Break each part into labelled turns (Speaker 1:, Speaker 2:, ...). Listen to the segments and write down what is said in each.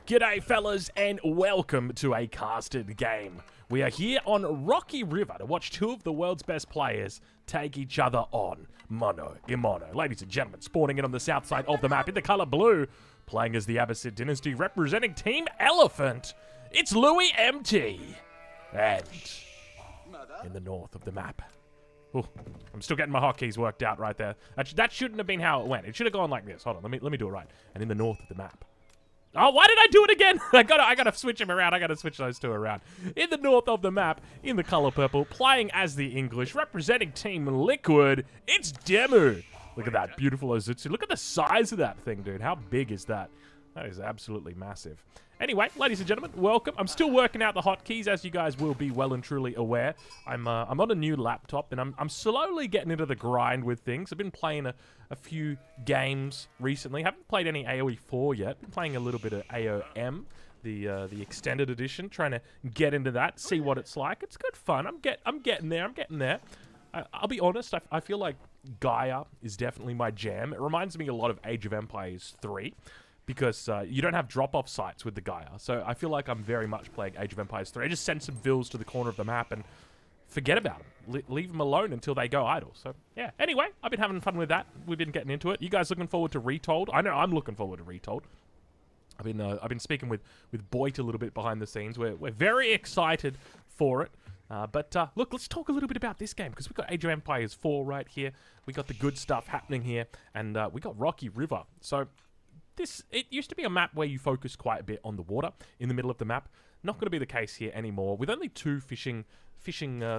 Speaker 1: G'day fellas and welcome to a casted game. We are here on Rocky River to watch two of the world's best players take each other on, mono a mono. Ladies and gentlemen, spawning in on the south side of the map in the colour blue, playing as the Abbasid dynasty representing Team Elephant, it's Louis MT. And in the north of the map, ooh, I'm still getting my hotkeys worked out right there. That shouldn't have been how it went. It should have gone like this. Hold on, let me do it right. And in the north of the map. Oh, why did I do it again? I gotta switch them around. I gotta switch those two around. In the north of the map, in the color purple, playing as the English, representing Team Liquid, it's Demu. Look at that beautiful Ozutsu. Look at the size of that thing, dude. How big is that? That is absolutely massive. Anyway, ladies and gentlemen, welcome. I'm still working out the hotkeys, as you guys will be well and truly aware. I'm on a new laptop, and I'm slowly getting into the grind with things. I've been playing a few games recently. Haven't played any AoE 4 yet. Been playing a little bit of AOM, the extended edition, trying to get into that, see what it's like. It's good fun. I'm getting there. I'll be honest, I feel like Gaia is definitely my jam. It reminds me a lot of Age of Empires 3. Because you don't have drop-off sites with the Gaia. So I feel like I'm very much playing Age of Empires 3. I just send some vills to the corner of the map and forget about them. Leave them alone until they go idle. So, yeah. Anyway, I've been having fun with that. We've been getting into it. You guys looking forward to Retold? I know I'm looking forward to Retold. I've been speaking with Boyd a little bit behind the scenes. We're very excited for it. But look, let's talk a little bit about this game, because we've got Age of Empires 4 right here. We got the good stuff happening here. And we got Rocky River. So it used to be a map where you focus quite a bit on the water in the middle of the map. Not going to be the case here anymore. With only two fishing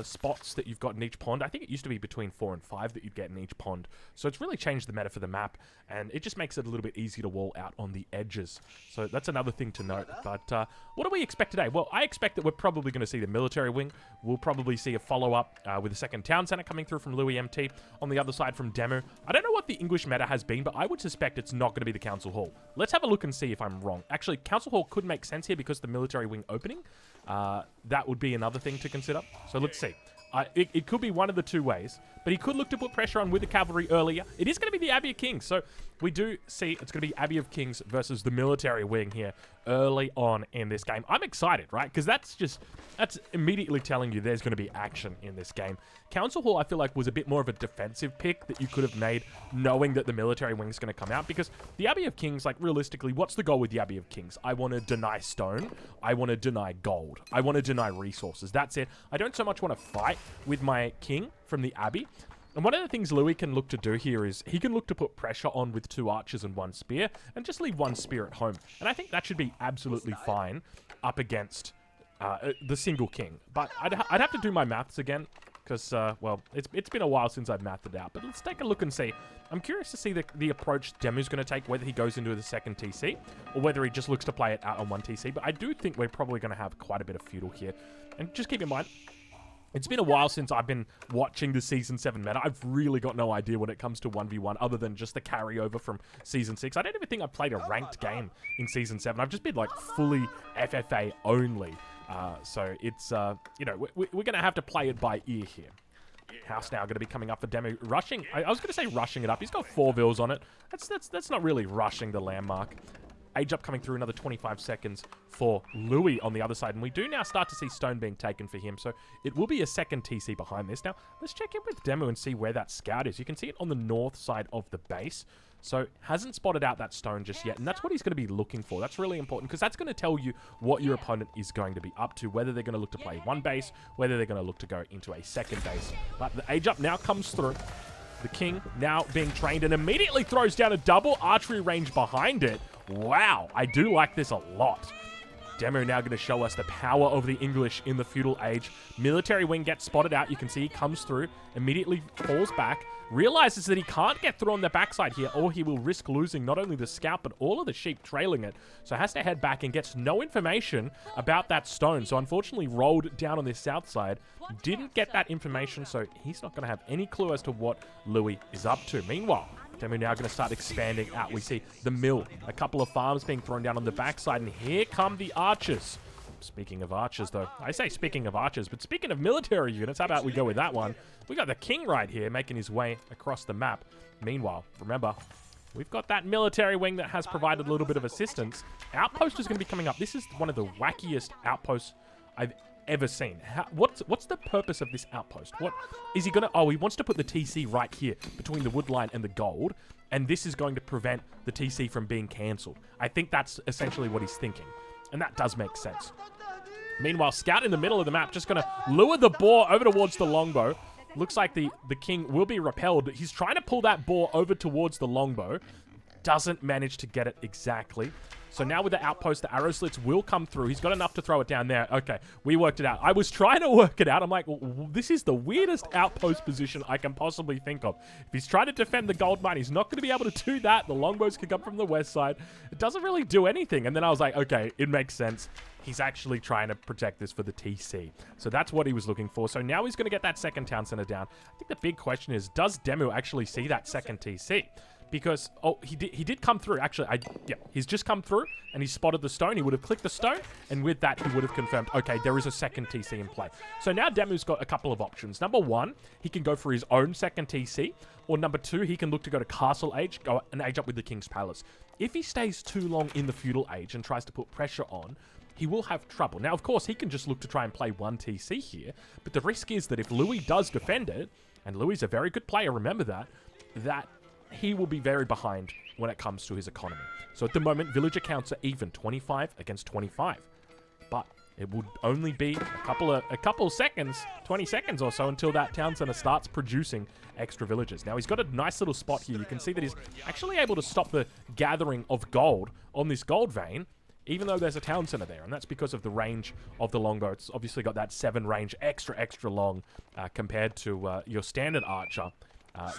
Speaker 1: spots that you've got in each pond. I think it used to be between 4 and 5 that you'd get in each pond. So it's really changed the meta for the map, and it just makes it a little bit easier to wall out on the edges. So that's another thing to note. But what do we expect today? Well, I expect that we're probably going to see the military wing. We'll probably see a follow-up with a second town center coming through from Louis MT. On the other side from Demu. I don't know what the English meta has been, but I would suspect it's not going to be the Council Hall. Let's have a look and see if I'm wrong. Actually, Council Hall could make sense here because the military wing opening. That would be another thing to consider. So let's see. It could be one of the two ways, but he could look to put pressure on with the cavalry earlier. It is going to be the Abbey of Kings, so we do see it's going to be Abbey of Kings versus the military wing here early on in this game. I'm excited, right? Because that's immediately telling you there's going to be action in this game. Council Hall, I feel like, was a bit more of a defensive pick that you could have made knowing that the military wing is going to come out, because the Abbey of Kings, like, realistically, what's the goal with the Abbey of Kings? I want to deny stone. I want to deny gold. I want to deny resources. That's it. I don't so much want to fight with my king from the Abbey. And one of the things Louis can look to do here is he can look to put pressure on with 2 archers and 1 spear and just leave 1 spear at home. And I think that should be absolutely fine up against the single king. But I'd have to do my maths again because, well, it's been a while since I've mathed it out. But let's take a look and see. I'm curious to see the approach Demu's going to take, whether he goes into the second TC or whether he just looks to play it out on 1 TC. But I do think we're probably going to have quite a bit of feudal here. And just keep in mind, it's been a while since I've been watching the Season 7 meta. I've really got no idea when it comes to 1v1 other than just the carryover from Season 6. I don't even think I've played a ranked game in Season 7. I've just been, like, fully FFA only. So it's, you know, we're going to have to play it by ear here. House now going to be coming up for Demu. Rushing, I was going to say rushing it up. He's got 4 vills on it. That's not really rushing the landmark. Age up coming through another 25 seconds for Louis on the other side. And we do now start to see stone being taken for him. So it will be a second TC behind this. Now, let's check in with Demu and see where that scout is. You can see it on the north side of the base. So hasn't spotted out that stone just yet. And that's what he's going to be looking for. That's really important because that's going to tell you what your opponent is going to be up to. Whether they're going to look to play 1 base, whether they're going to look to go into a second base. But the age up now comes through. The king now being trained and immediately throws down a double archery range behind it. Wow, I do like this a lot. Demu now going to show us the power of the English in the feudal age. Military wing gets spotted out. You can see he comes through, immediately falls back, realizes that he can't get through on the backside here, or he will risk losing not only the scout, but all of the sheep trailing it. So has to head back and gets no information about that stone. So unfortunately rolled down on this south side. Didn't get that information, so he's not going to have any clue as to what Louis is up to. Meanwhile, then we're now going to start expanding out. We see the mill, a couple of farms being thrown down on the backside, and here come the archers. Speaking of archers, though, I say speaking of archers, but speaking of military units, how about we go with that one? We got the king right here making his way across the map. Meanwhile, remember, We've got that military wing that has provided a little bit of assistance. Outpost is going to be coming up. This is one of the wackiest outposts I've ever seen. What's the purpose of this outpost? What is he gonna? Oh, he wants to put the TC right here between the wood line and the gold, and this is going to prevent the TC from being cancelled. I think that's essentially what he's thinking, and that does make sense. Meanwhile, Scout in the middle of the map just gonna lure the boar over towards the longbow. Looks like the king will be repelled. He's trying to pull that boar over towards the longbow. Doesn't manage to get it exactly. So now with the outpost, the arrow slits will come through. He's got enough to throw it down there. Okay, we worked it out. I was trying to work it out. I'm like, well, this is the weirdest outpost position I can possibly think of. If he's trying to defend the gold mine, he's not going to be able to do that. The longbows can come from the west side. It doesn't really do anything. And then I was like, okay, it makes sense. He's actually trying to protect this for the TC. So that's what he was looking for. So now he's going to get that second town center down. I think the big question is, does Demu actually see that second TC? Because, oh, he did come through. Actually, yeah, he's just come through and he spotted the stone. He would have clicked the stone, and with that, he would have confirmed, okay, there is a second TC in play. So now Demu's got a couple of options. Number one, he can go for his own second TC, or number two, he can look to go to Castle Age, go and age up with the King's Palace. If he stays too long in the Feudal Age and tries to put pressure on, he will have trouble. Now, of course, he can just look to try and play one TC here, but the risk is that if Louis does defend it, and Louis is a very good player, remember that he will be very behind when it comes to his economy. So at the moment, villager counts are even, 25 against 25. But it would only be a couple seconds, 20 seconds or so, until that town center starts producing extra villagers. Now, he's got a nice little spot here. You can see that he's actually able to stop the gathering of gold on this gold vein, even though there's a town center there, and that's because of the range of the longbow. It's obviously got that 7 range, extra long, compared to your standard archer.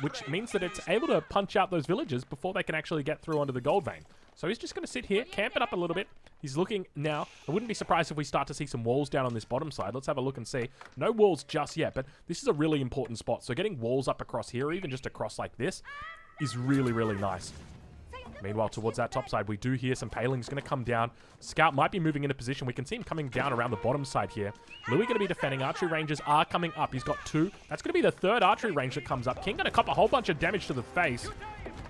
Speaker 1: Which means that it's able to punch out those villagers before they can actually get through onto the gold vein. So he's just going to sit here, camp it up a little bit. He's looking now. I wouldn't be surprised if we start to see some walls down on this bottom side. Let's have a look and see. No walls just yet, but this is a really important spot. So getting walls up across here, or even just across like this, is really, really nice. Meanwhile, towards that top side, we do hear some palings going to come down. Scout might be moving into position. We can see him coming down around the bottom side here. Louis going to be defending. Archery ranges are coming up. He's got 2. That's going to be the 3rd archery range that comes up. King going to cop a whole bunch of damage to the face.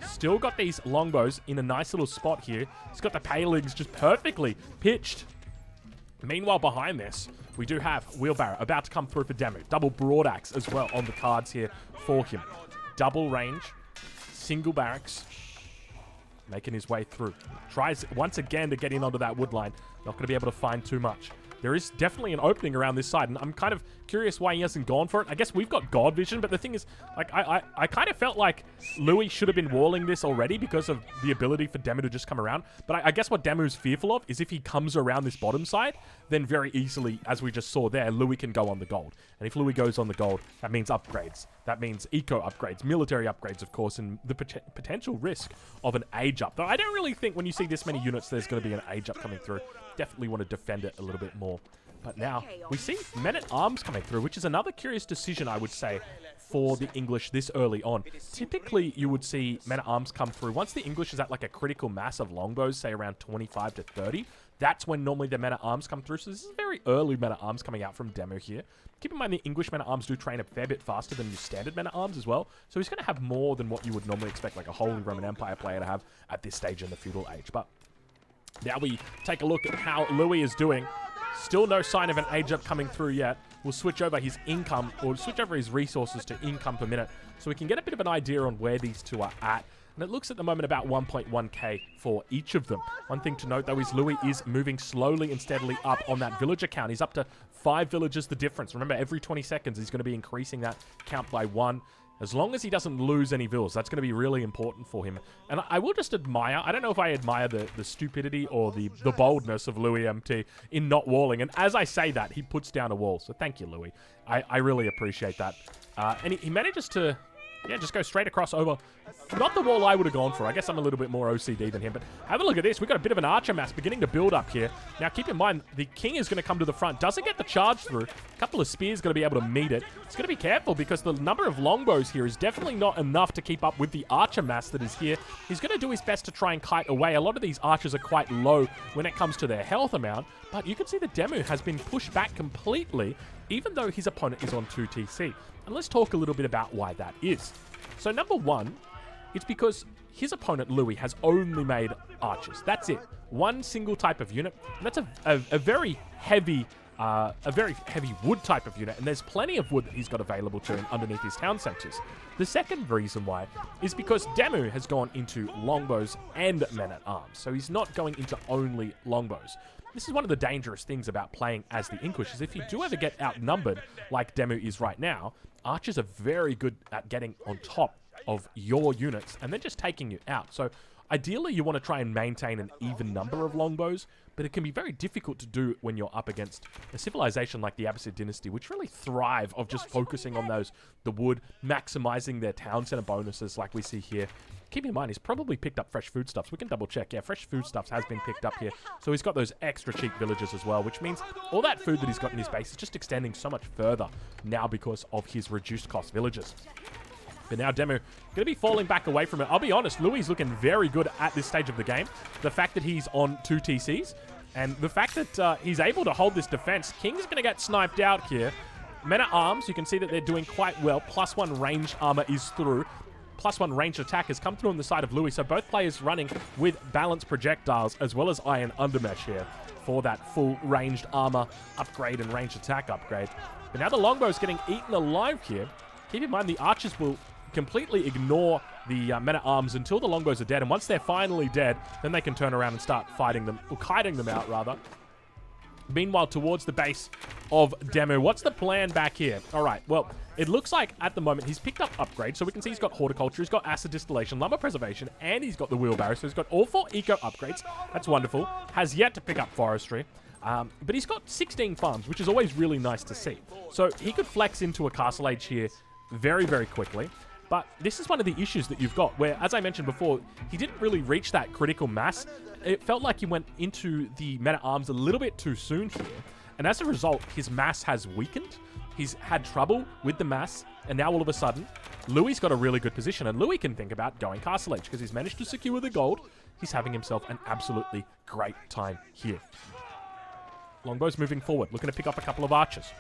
Speaker 1: Still got these longbows in a nice little spot here. He's got the palings just perfectly pitched. Meanwhile, behind this, we do have Wheelbarrow about to come through for Demu. Double broadaxe as well on the cards here for him. Double range. Single barracks. Making his way through. Tries once again to get in onto that wood line. Not going to be able to find too much. There is definitely an opening around this side, and I'm kind of curious why he hasn't gone for it. I guess we've got God vision, but the thing is, like, I kind of felt like Louis should have been walling this already because of the ability for Demu to just come around. But I guess what Demu's fearful of is if he comes around this bottom side, then very easily, as we just saw there, Louis can go on the gold. And if Louis goes on the gold, that means upgrades. That means eco upgrades, military upgrades, of course, and the potential risk of an age up. Though I don't really think when you see this many units, there's going to be an age up coming through. Definitely want to defend it a little bit more. But now, we see men-at-arms coming through, which is another curious decision, I would say, for the English this early on. Typically, you would see men-at-arms come through. Once the English is at like a critical mass of longbows, say around 25 to 30, that's when normally the men-at-arms come through. So this is very early men-at-arms coming out from Demu here. Keep in mind the English men-at-arms do train a fair bit faster than your standard men-at-arms as well. So he's going to have more than what you would normally expect like a Holy Roman Empire player to have at this stage in the feudal age. But now we take a look at how Louis is doing. Still no sign of an age up coming through yet. We'll switch over his income, or switch over his resources to income per minute, so we can get a bit of an idea on where these two are at. And it looks at the moment about 1.1k for each of them. One thing to note, though, is Louis is moving slowly and steadily up on that villager count. He's up to 5 villagers the difference. Remember, every 20 seconds, he's going to be increasing that count by 1. As long as he doesn't lose any vills, that's going to be really important for him. And I will just admire, I don't know if I admire the stupidity or the boldness of Louis MT in not walling. And as I say that, he puts down a wall. So thank you, Louis. I really appreciate that. And he manages to, yeah, just go straight across over. Not the wall I would have gone for. I guess I'm a little bit more OCD than him. But have a look at this. We've got a bit of an archer mass beginning to build up here. Now, keep in mind, the king is going to come to the front. Doesn't get the charge through. A couple of spears going to be able to meet it. It's going to be careful because the number of longbows here is definitely not enough to keep up with the archer mass that is here. He's going to do his best to try and kite away. A lot of these archers are quite low when it comes to their health amount. But you can see the Demu has been pushed back completely, even though his opponent is on 2 TC. And let's talk a little bit about why that is. So number one, It's because his opponent, Louis, has only made archers. That's it. One single type of unit. And that's a very heavy wood type of unit, and there's plenty of wood that he's got available to him underneath his town centers. The second reason why is because Demu has gone into longbows and men-at-arms, so he's not going into only longbows. This is one of the dangerous things about playing as the Inquisition, is if you do ever get outnumbered, like Demu is right now, archers are very good at getting on top of your units and then just taking you out. So ideally, you want to try and maintain an even number of longbows, but it can be very difficult to do when you're up against a civilization like the Abbasid dynasty, which really thrive of just focusing on the wood, maximizing their town center bonuses like we see here. Keep in mind, he's probably picked up fresh foodstuffs. We can double check. Yeah, fresh foodstuffs has been picked up here. So he's got those extra cheap villages as well, which means all that food that he's got in his base is just extending so much further now because of his reduced cost villages. But now Demu going to be falling back away from it. I'll be honest, Louis is looking very good at this stage of the game. The fact that he's on 2 TCs and the fact that he's able to hold this defense. King's going to get sniped out here. Men-at-arms, you can see that they're doing quite well. +1 ranged armor is through. +1 ranged attack has come through on the side of Louis. So both players running with balanced projectiles as well as iron undermesh here for that full ranged armor upgrade and ranged attack upgrade. But now the longbow's getting eaten alive here. Keep in mind, the archers will completely ignore the men-at-arms until the longbows are dead, and once they're finally dead, then they can turn around and start fighting them, or kiting them out, rather. Meanwhile, towards the base of Demu, what's the plan back here? All right, well, it looks like at the moment he's picked up upgrades, so we can see he's got horticulture, he's got acid distillation, lumber preservation, and he's got the wheelbarrow, so he's got all 4 eco upgrades. That's wonderful. Has yet to pick up forestry. But he's got 16 farms, which is always really nice to see. So he could flex into a castle age here very, very quickly. But this is one of the issues that you've got where, as I mentioned before, he didn't really reach that critical mass. It felt like he went into the men-at-arms a little bit too soon here. And as a result, his mass has weakened. He's had trouble with the mass. And now all of a sudden, Louis got a really good position. And Louis can think about going castle age because he's managed to secure the gold. He's having himself an absolutely great time here. Longbow's moving forward, looking to pick up a couple of archers.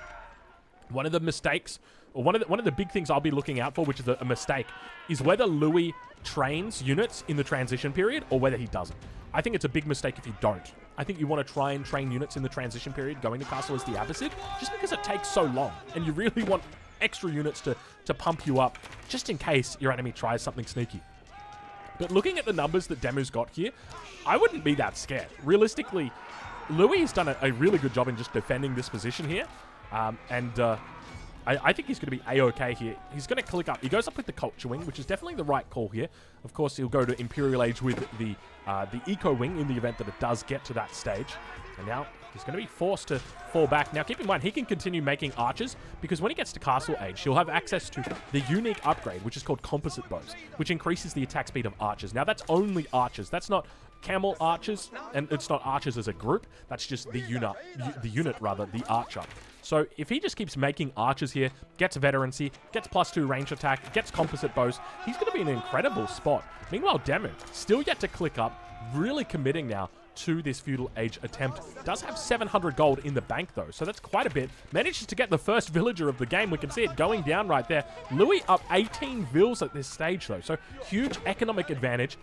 Speaker 1: One of the mistakes, or one of the big things I'll be looking out for, which is a mistake, is whether Louis trains units in the transition period or whether he doesn't. I think it's a big mistake if you don't. I think you want to try and train units in the transition period going to castle as the Abbasid, just because it takes so long, and you really want extra units to pump you up, just in case your enemy tries something sneaky. But looking at the numbers that Demu's got here, I wouldn't be that scared. Realistically, Louis has done a really good job in just defending this position here. I think he's going to be A-okay here. He's going to click up. He goes up with the Culture Wing, which is definitely the right call here. Of course, he'll go to Imperial Age with the Eco Wing in the event that it does get to that stage. And now he's going to be forced to fall back. Now, keep in mind, he can continue making archers because when he gets to Castle Age, he'll have access to the unique upgrade, which is called Composite Bows, which increases the attack speed of archers. Now, that's only archers. That's not camel archers, and it's not archers as a group. That's just the unit, the archer. So if he just keeps making archers here, gets veterancy, gets +2 range attack, gets composite bows, he's going to be in an incredible spot. Meanwhile, Demu, still yet to click up, really committing now to this Feudal Age attempt. Does have 700 gold in the bank, though, so that's quite a bit. Manages to get the first villager of the game. We can see it going down right there. Louis up 18 vills at this stage, though, so huge economic advantage.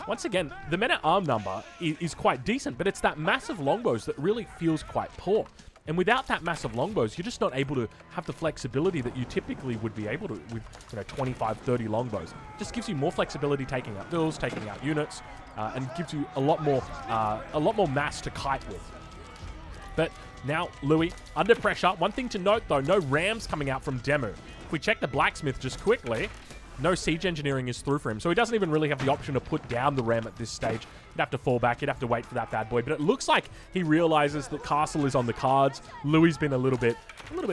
Speaker 1: Once again, the men-at-arm number is quite decent, but it's that massive longbows that really feels quite poor. And without that massive longbows, you're just not able to have the flexibility that you typically would be able to with 25, 30 longbows. Just gives you more flexibility taking out vills, taking out units, and gives you a lot more mass to kite with. But now Louis under pressure. One thing to note though, no rams coming out from Demu. If we check the blacksmith just quickly, no siege engineering is through for him, so he doesn't even really have the option to put down the ram at this stage. He'd have to fall back, he'd have to wait for that bad boy, but it looks like he realizes that castle is on the cards. Louis been a little bit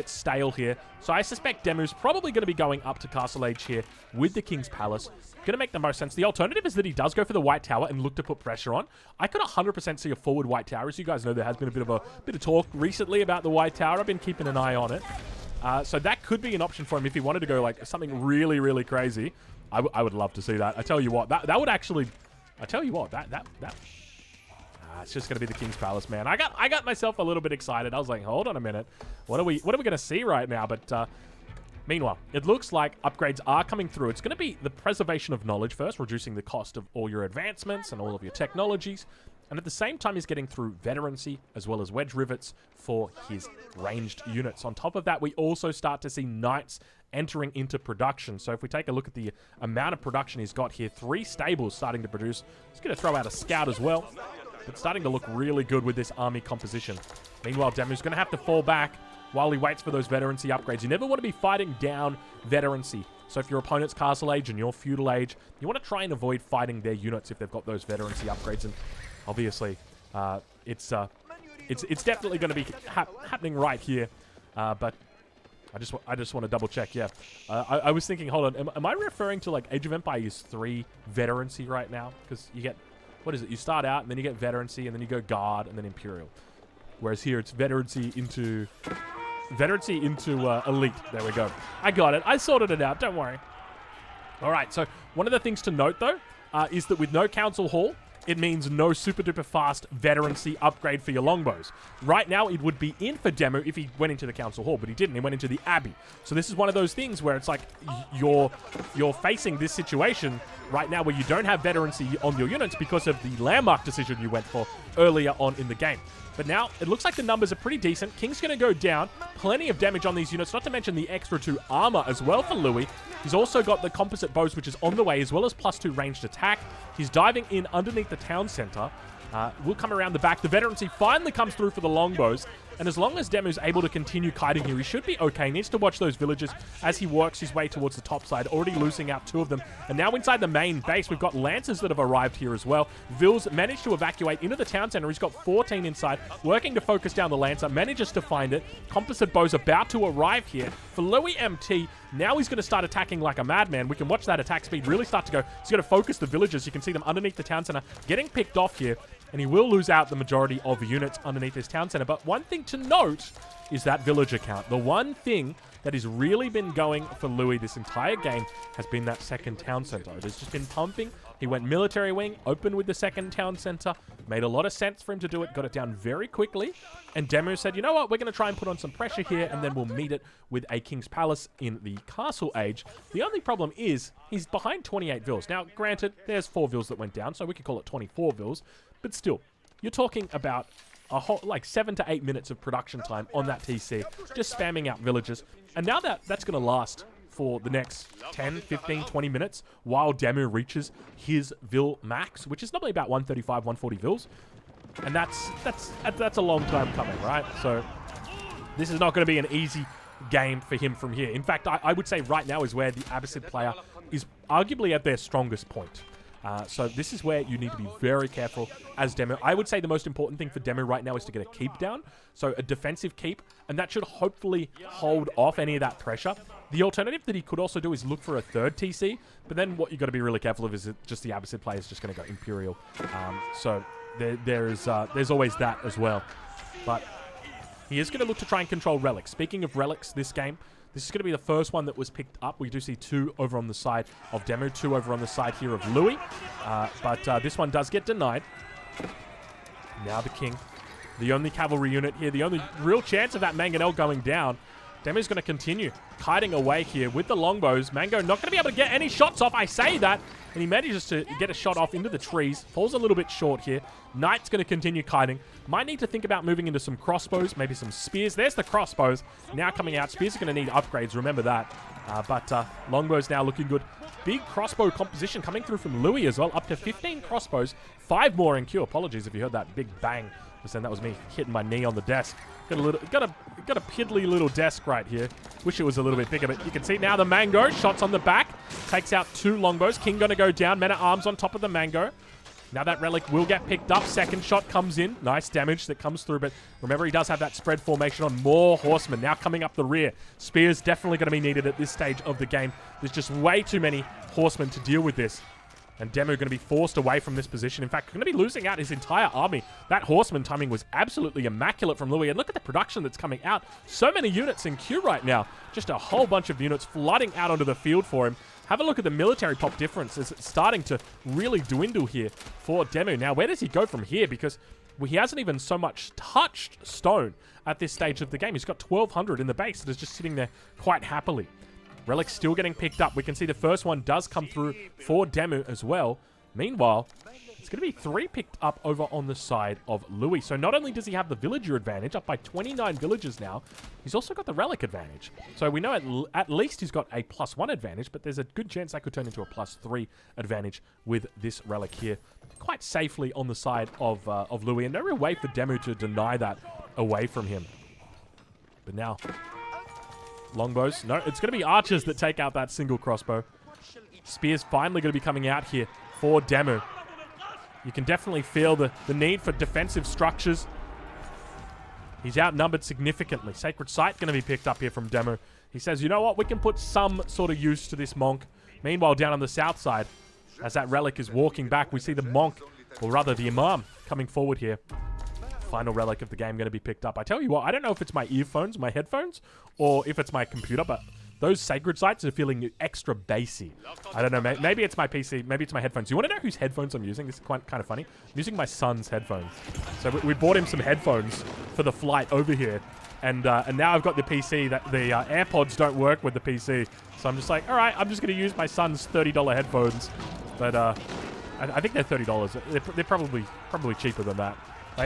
Speaker 1: stale here, so I suspect Demu's probably going to be going up to castle age here with the King's Palace. Going to make the most sense. The alternative is that he does go for the White Tower and look to put pressure on. I could 100% see a forward White Tower. As you guys know, there has been a bit of talk recently about the White Tower. I've been keeping an eye on it. So that could be an option for him if he wanted to go like something really, really crazy. I would love to see that. I tell you what, that would actually, it's just gonna be the King's Palace, man. I got myself a little bit excited. I was like, hold on a minute, what are we gonna see right now? But Meanwhile, it looks like upgrades are coming through. It's going to be the preservation of knowledge first, reducing the cost of all your advancements and all of your technologies. And at the same time, he's getting through veterancy as well as wedge rivets for his ranged units. On top of that, we also start to see knights entering into production. So if we take a look at the amount of production he's got here, 3 stables starting to produce. He's going to throw out a scout as well. But starting to look really good with this army composition. Meanwhile, Demu's going to have to fall back while he waits for those veterancy upgrades. You never want to be fighting down veterancy. So if your opponent's castle age and your feudal age, you want to try and avoid fighting their units if they've got those veterancy upgrades. And obviously, it's definitely going to be happening right here. But I just want to double check. Yeah, I was thinking. Hold on, am I referring to like Age of Empires 3 veterancy right now? Because you get, what is it? You start out and then you get veterancy and then you go guard and then imperial. Whereas here it's veterancy into elite. There we go. I got it. I sorted it out. Don't worry. All right. So one of the things to note though is that with no council hall, it means no super duper fast veterancy upgrade for your longbows. Right now, it would be in for Demu if he went into the council hall, but he didn't. He went into the Abbey. So this is one of those things where it's like you're facing this situation right now where you don't have veterancy on your units because of the landmark decision you went for earlier on in the game. But now, it looks like the numbers are pretty decent. King's going to go down. Plenty of damage on these units, not to mention the extra 2 armor as well for Louis. He's also got the composite bows, which is on the way, as well as +2 ranged attack. He's diving in underneath the town center. We'll come around the back. The veterancy finally comes through for the longbows. And as long as Demu's able to continue kiting here, he should be okay. He needs to watch those villagers as he works his way towards the top side, already losing out 2 of them. And now inside the main base, we've got lancers that have arrived here as well. Vils managed to evacuate into the town center. He's got 14 inside, working to focus down the lancer, manages to find it. Composite bows about to arrive here. For Louis MT, now he's going to start attacking like a madman. We can watch that attack speed really start to go. He's going to focus the villagers. You can see them underneath the town center getting picked off here. And he will lose out the majority of units underneath this town center. But one thing to note is that villager count. The one thing that has really been going for Louis this entire game has been that second town center. It has just been pumping. He went military wing, opened with the second town center. Made a lot of sense for him to do it. Got it down very quickly. And Demu said, you know what? We're going to try and put on some pressure here. And then we'll meet it with a King's Palace in the castle age. The only problem is he's behind 28 vils. Now, granted, there's 4 vils that went down. So we could call it 24 vils. But still, you're talking about a whole, like 7 to 8 minutes of production time on that TC, just spamming out villagers. And now that's going to last for the next 10, 15, 20 minutes while Demu reaches his vil max, which is normally about 135, 140 vils. And that's a long time coming, right? So this is not going to be an easy game for him from here. In fact, I would say right now is where the Abbasid player is arguably at their strongest point. So this is where you need to be very careful as Demu. I would say the most important thing for Demu right now is to get a keep down. So a defensive keep, and that should hopefully hold off any of that pressure. The alternative that he could also do is look for a third TC, but then what you've got to be really careful of is just the Abbasid player is just going to go Imperial. So there's always that as well. But he is going to look to try and control relics. Speaking of relics this game, this is going to be the first one that was picked up. We do see 2 over on the side of Demu, 2 over on the side here of Louis. But this one does get denied. Now the King, the only cavalry unit here, the only real chance of that Mangonel going down. Demu's going to continue kiting away here with the longbows. Mango not going to be able to get any shots off. I say that. And he manages to get a shot off into the trees. Falls a little bit short here. Knight's going to continue kiting. Might need to think about moving into some crossbows, maybe some spears. There's the crossbows now coming out. Spears are going to need upgrades, remember that. But longbows now looking good. Big crossbow composition coming through from Louis as well. Up to 15 crossbows. 5 more in queue. Apologies if you heard that big bang. Then that was me hitting my knee on the desk. Got a piddly little desk right here. Wish it was a little bit bigger, but you can see now the Mango. Shots on the back. Takes out 2 longbows. King going to go down. Men-at-Arms on top of the Mango. Now that relic will get picked up. Second shot comes in. Nice damage that comes through, but remember he does have that spread formation on. More horsemen now coming up the rear. Spears definitely going to be needed at this stage of the game. There's just way too many horsemen to deal with this. And Demu going to be forced away from this position. In fact, going to be losing out his entire army. That horseman timing was absolutely immaculate from Louis. And look at the production that's coming out. So many units in queue right now. Just a whole bunch of units flooding out onto the field for him. Have a look at the military pop difference as it's starting to really dwindle here for Demu. Now, where does he go from here? Because he hasn't even so much touched stone at this stage of the game. He's got 1,200 in the base that is just sitting there quite happily. Relic's still getting picked up. We can see the first one does come through for Demu as well. Meanwhile, it's going to be 3 picked up over on the side of Louis. So not only does he have the villager advantage, up by 29 villagers now, he's also got the relic advantage. So we know at least he's got a +1 advantage, but there's a good chance that could turn into a +3 advantage with this relic here. Quite safely on the side of Louis, and no real way for Demu to deny that away from him. But now, longbows. No, it's going to be archers that take out that single crossbow. Spear's finally going to be coming out here for Demu. You can definitely feel the need for defensive structures. He's outnumbered significantly. Sacred Sight going to be picked up here from Demu. He says, you know what? We can put some sort of use to this monk. Meanwhile, down on the south side, as that relic is walking back, we see the monk, or rather the imam, coming forward here. Final relic of the game going to be picked up. I tell you what, I don't know if it's my earphones, my headphones, or if it's my computer, but those sacred sites are feeling extra bassy. I don't know, maybe it's my PC, maybe it's my headphones. You want to know whose headphones I'm using? This is kind of funny. I'm using my son's headphones. So we bought him some headphones for the flight over here, and now I've got the PC, that the AirPods don't work with the PC. So I'm just like, all right, I'm just going to use my son's $30 headphones. But I think they're $30. They're probably cheaper than that.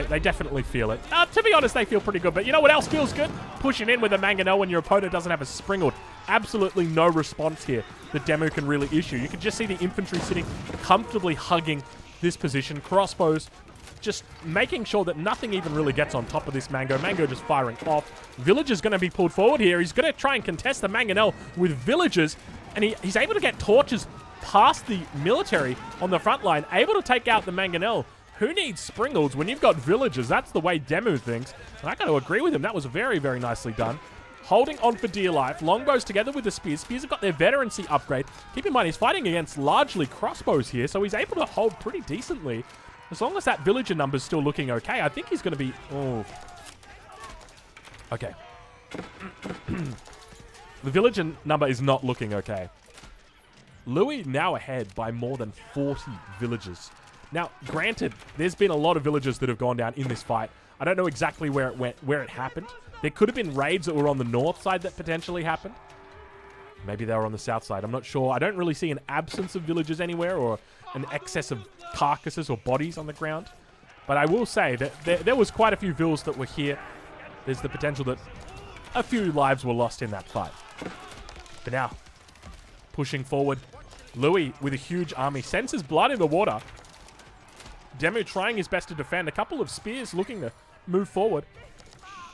Speaker 1: They definitely feel it. To be honest, they feel pretty good. But you know what else feels good? Pushing in with a mangonel when your opponent doesn't have a springald. Absolutely no response here that Demu can really issue. You can just see the infantry sitting comfortably hugging this position. Crossbows just making sure that nothing even really gets on top of this Mango. Mango just firing off. Villager's going to be pulled forward here. He's going to try and contest the mangonel with villagers. And he's able to get torches past the military on the front line. Able to take out the mangonel. Who needs springalds when you've got villagers? That's the way Demu thinks. And I got to agree with him. That was very, very nicely done. Holding on for dear life. Longbows together with the spears. Spears have got their veterancy upgrade. Keep in mind, he's fighting against largely crossbows here, so he's able to hold pretty decently. As long as that villager number's still looking okay, I think he's going to be... Oh. Okay. The villager number is not looking okay. Louis now ahead by more than 40 villagers. Now, granted, there's been a lot of villagers that have gone down in this fight. I don't know exactly where it went, where it happened. There could have been raids that were on the north side that potentially happened. Maybe they were on the south side. I'm not sure. I don't really see an absence of villagers anywhere or an excess of carcasses or bodies on the ground. But I will say that there was quite a few vills that were here. There's the potential that a few lives were lost in that fight. But now, pushing forward, Louis with a huge army sends his blood in the water. Demu trying his best to defend. A couple of spears looking to move forward.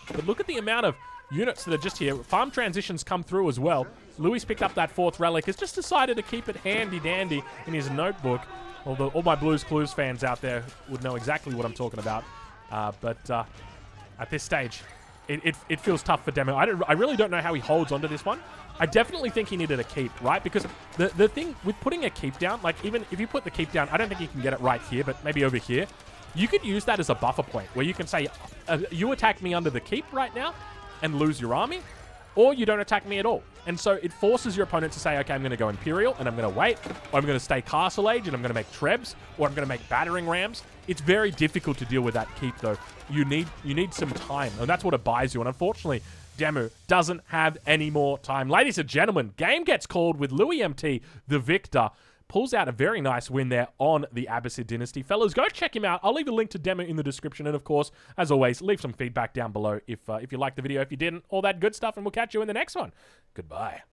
Speaker 1: But look at the amount of units that are just here. Farm transitions come through as well. Louis picked up that 4th relic. Has just decided to keep it handy-dandy in his notebook. Although all my Blues Clues fans out there would know exactly what I'm talking about. But at this stage, it feels tough for Demu. I really don't know how he holds onto this one. I definitely think he needed a keep, right? Because the thing with putting a keep down, like even if you put the keep down, I don't think you can get it right here, but maybe over here. You could use that as a buffer point where you can say, you attack me under the keep right now and lose your army, or you don't attack me at all. And so it forces your opponent to say, okay, I'm going to go Imperial and I'm going to wait, or I'm going to stay Castle Age and I'm going to make Trebs, or I'm going to make Battering Rams. It's very difficult to deal with that keep though. You need some time, and that's what it buys you. And unfortunately, Demu doesn't have any more time. Ladies and gentlemen, game gets called with Louis MT, the victor. Pulls out a very nice win there on the Abbasid dynasty. Fellas, go check him out. I'll leave a link to Demu in the description. And of course, as always, leave some feedback down below if you liked the video, if you didn't, all that good stuff. And we'll catch you in the next one. Goodbye.